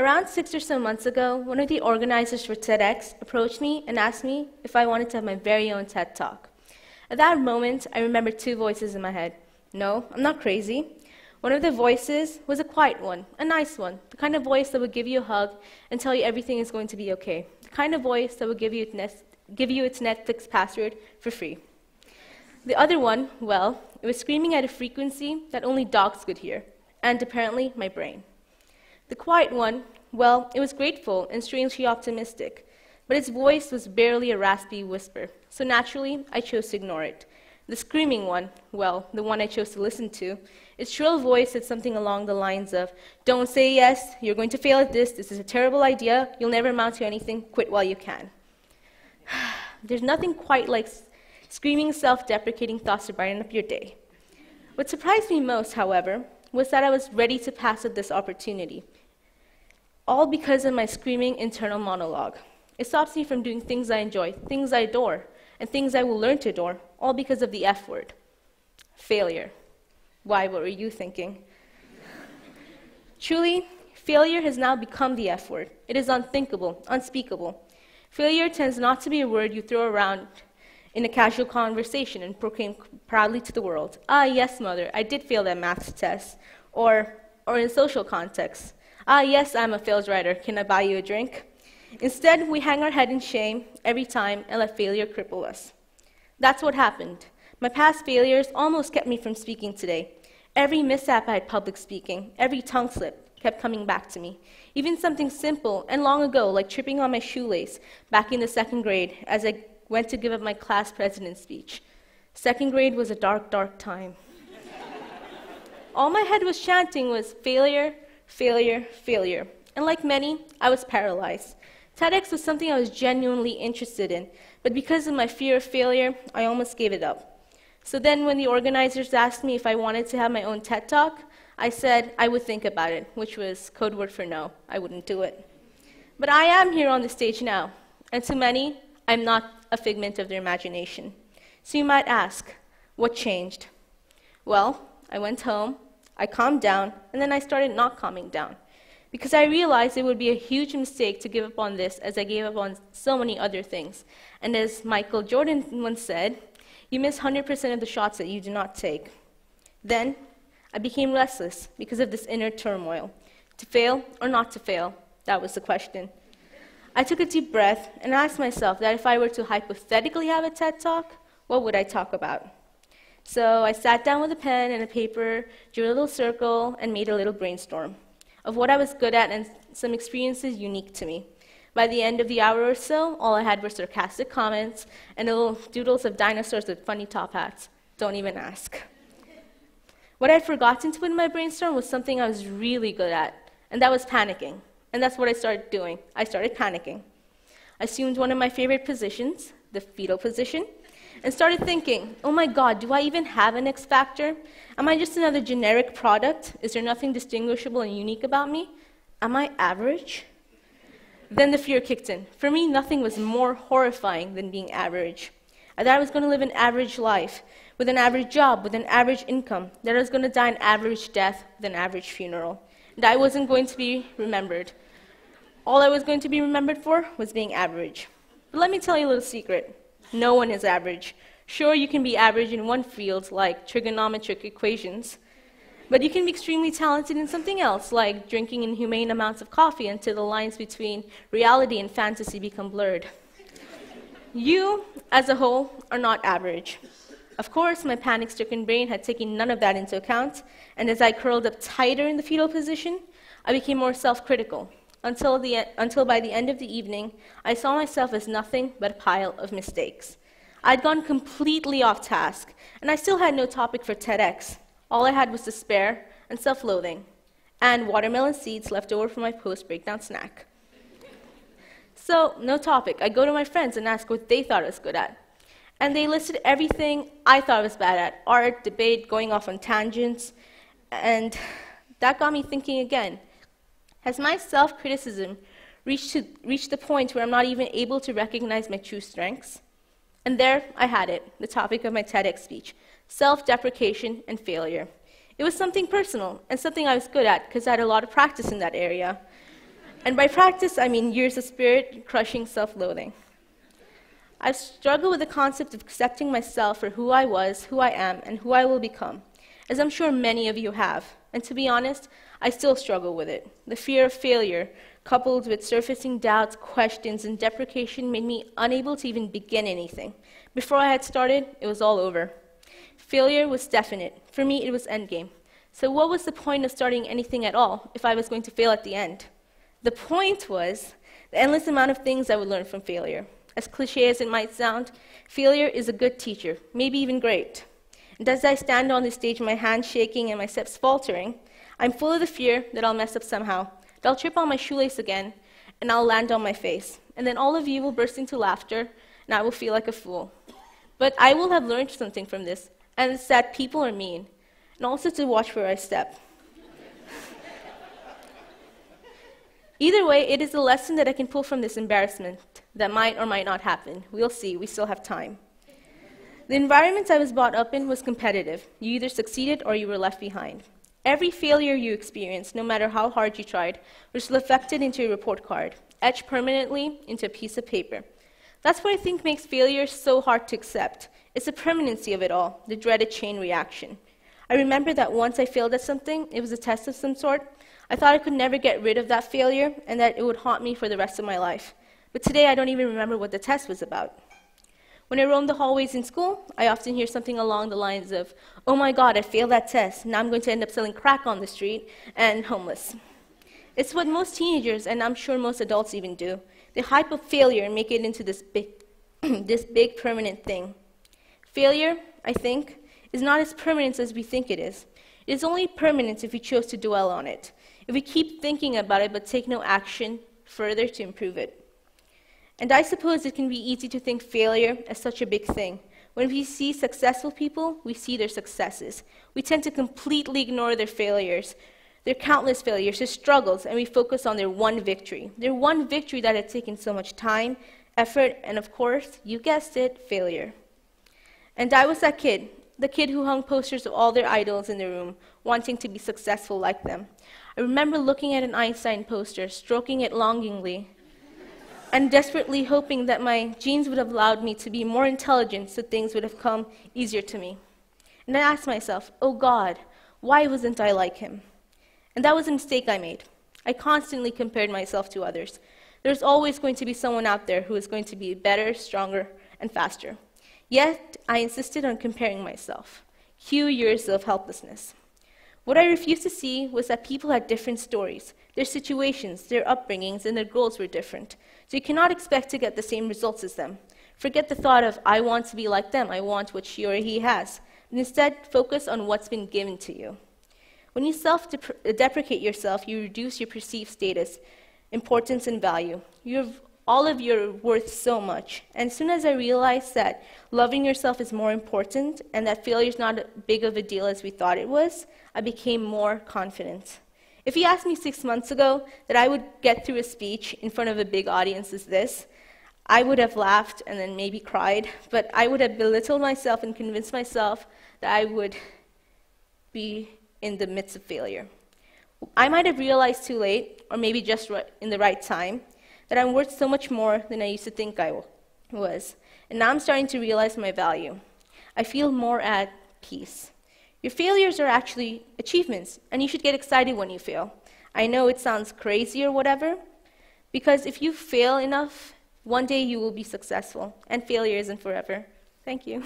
Around 6 or so months ago, one of the organizers for TEDx approached me and asked me if I wanted to have my very own TED Talk. At that moment, I remembered two voices in my head. No, I'm not crazy. One of the voices was a quiet one, a nice one, the kind of voice that would give you a hug and tell you everything is going to be okay, the kind of voice that would give you its Netflix password for free. The other one, well, it was screaming at a frequency that only dogs could hear, and apparently my brain. The quiet one, well, it was grateful and strangely optimistic, but its voice was barely a raspy whisper, so naturally I chose to ignore it. The screaming one, well, the one I chose to listen to, its shrill voice said something along the lines of, "Don't say yes, you're going to fail at this is a terrible idea, you'll never amount to anything, quit while you can." There's nothing quite like screaming self-deprecating thoughts to brighten up your day. What surprised me most, however, was that I was ready to pass up this opportunity, all because of my screaming internal monologue. It stops me from doing things I enjoy, things I adore, and things I will learn to adore, all because of the F word. Failure. Why, what were you thinking? Truly, failure has now become the F word. It is unthinkable, unspeakable. Failure tends not to be a word you throw around in a casual conversation and proclaim proudly to the world. "Ah, yes, mother, I did fail that math test." Or in social contexts. "Ah, yes, I'm a failed writer. Can I buy you a drink?" Instead, we hang our head in shame every time and let failure cripple us. That's what happened. My past failures almost kept me from speaking today. Every mishap I had public speaking, every tongue slip kept coming back to me. Even something simple and long ago, like tripping on my shoelace back in the 2nd grade as I went to give up my class president's speech. 2nd grade was a dark, dark time. All my head was chanting was failure, failure, failure. And like many, I was paralyzed. TEDx was something I was genuinely interested in, but because of my fear of failure, I almost gave it up. So then when the organizers asked me if I wanted to have my own TED Talk, I said I would think about it, which was code word for no. I wouldn't do it. But I am here on the stage now, and to many, I'm not a figment of their imagination. So you might ask, what changed? Well, I went home, I calmed down, and then I started not calming down. Because I realized it would be a huge mistake to give up on this as I gave up on so many other things. And as Michael Jordan once said, you miss 100% of the shots that you do not take. Then, I became restless because of this inner turmoil. To fail or not to fail? That was the question. I took a deep breath and asked myself that if I were to hypothetically have a TED Talk, what would I talk about? So I sat down with a pen and a paper, drew a little circle, and made a little brainstorm of what I was good at and some experiences unique to me. By the end of the hour or so, all I had were sarcastic comments and little doodles of dinosaurs with funny top hats. Don't even ask. What I'd forgotten to put in my brainstorm was something I was really good at, and that was panicking. And that's what I started doing. I started panicking. I assumed one of my favorite positions, the fetal position, and started thinking, oh my God, do I even have an X factor? Am I just another generic product? Is there nothing distinguishable and unique about me? Am I average? Then the fear kicked in. For me, nothing was more horrifying than being average. I thought I was going to live an average life, with an average job, with an average income, that I was going to die an average death with an average funeral. And I wasn't going to be remembered. All I was going to be remembered for was being average. But let me tell you a little secret. No one is average. Sure, you can be average in one field, like trigonometric equations, but you can be extremely talented in something else, like drinking inhumane amounts of coffee until the lines between reality and fantasy become blurred. You, as a whole, are not average. Of course, my panic-stricken brain had taken none of that into account, and as I curled up tighter in the fetal position, I became more self-critical, until by the end of the evening, I saw myself as nothing but a pile of mistakes. I'd gone completely off task, and I still had no topic for TEDx. All I had was despair and self-loathing, and watermelon seeds left over from my post-breakdown snack. So, no topic. I go to my friends and ask what they thought I was good at. And they listed everything I thought I was bad at: art, debate, going off on tangents. And that got me thinking again. Has my self-criticism reached the point where I'm not even able to recognize my true strengths? And there I had it, the topic of my TEDx speech: self-deprecation and failure. It was something personal and something I was good at because I had a lot of practice in that area. And by practice, I mean years of spirit-crushing self-loathing. I've struggled with the concept of accepting myself for who I was, who I am, and who I will become, as I'm sure many of you have. And to be honest, I still struggle with it. The fear of failure, coupled with surfacing doubts, questions, and deprecation, made me unable to even begin anything. Before I had started, it was all over. Failure was definite. For me, it was endgame. So what was the point of starting anything at all if I was going to fail at the end? The point was the endless amount of things I would learn from failure. As cliche as it might sound, failure is a good teacher, maybe even great. And as I stand on this stage, my hands shaking and my steps faltering, I'm full of the fear that I'll mess up somehow, that I'll trip on my shoelace again, and I'll land on my face. And then all of you will burst into laughter, and I will feel like a fool. But I will have learned something from this, and it's that people are mean, and also to watch where I step. Either way, it is a lesson that I can pull from this embarrassment that might or might not happen. We'll see, we still have time. The environment I was brought up in was competitive. You either succeeded or you were left behind. Every failure you experienced, no matter how hard you tried, was reflected into a report card, etched permanently into a piece of paper. That's what I think makes failure so hard to accept. It's the permanency of it all, the dreaded chain reaction. I remember that once I failed at something, it was a test of some sort. I thought I could never get rid of that failure and that it would haunt me for the rest of my life. But today, I don't even remember what the test was about. When I roam the hallways in school, I often hear something along the lines of, "Oh my God, I failed that test. Now I'm going to end up selling crack on the street and homeless." It's what most teenagers, and I'm sure most adults even do. They hype up failure and make it into this big, this big permanent thing. Failure, I think, is not as permanent as we think it is. It is only permanent if we choose to dwell on it, if we keep thinking about it but take no action further to improve it. And I suppose it can be easy to think failure as such a big thing. When we see successful people, we see their successes. We tend to completely ignore their failures, their countless failures, their struggles, and we focus on their one victory that had taken so much time, effort, and of course, you guessed it, failure. And I was that kid, the kid who hung posters of all their idols in the room, wanting to be successful like them. I remember looking at an Einstein poster, stroking it longingly, and desperately hoping that my genes would have allowed me to be more intelligent so things would have come easier to me. And I asked myself, oh God, why wasn't I like him? And that was a mistake I made. I constantly compared myself to others. There's always going to be someone out there who is going to be better, stronger, and faster. Yet, I insisted on comparing myself. Cue years of helplessness. What I refused to see was that people had different stories. Their situations, their upbringings, and their goals were different. So you cannot expect to get the same results as them. Forget the thought of, I want to be like them, I want what she or he has. And instead, focus on what's been given to you. When you self-deprecate yourself, you reduce your perceived status, importance, and value. All of you are worth so much. And as soon as I realized that loving yourself is more important and that failure is not as big of a deal as we thought it was, I became more confident. If you asked me 6 months ago that I would get through a speech in front of a big audience as this, I would have laughed and then maybe cried, but I would have belittled myself and convinced myself that I would be in the midst of failure. I might have realized too late, or maybe just in the right time, that I'm worth so much more than I used to think I was. And now I'm starting to realize my value. I feel more at peace. Your failures are actually achievements, and you should get excited when you fail. I know it sounds crazy or whatever, because if you fail enough, one day you will be successful, and failure isn't forever. Thank you.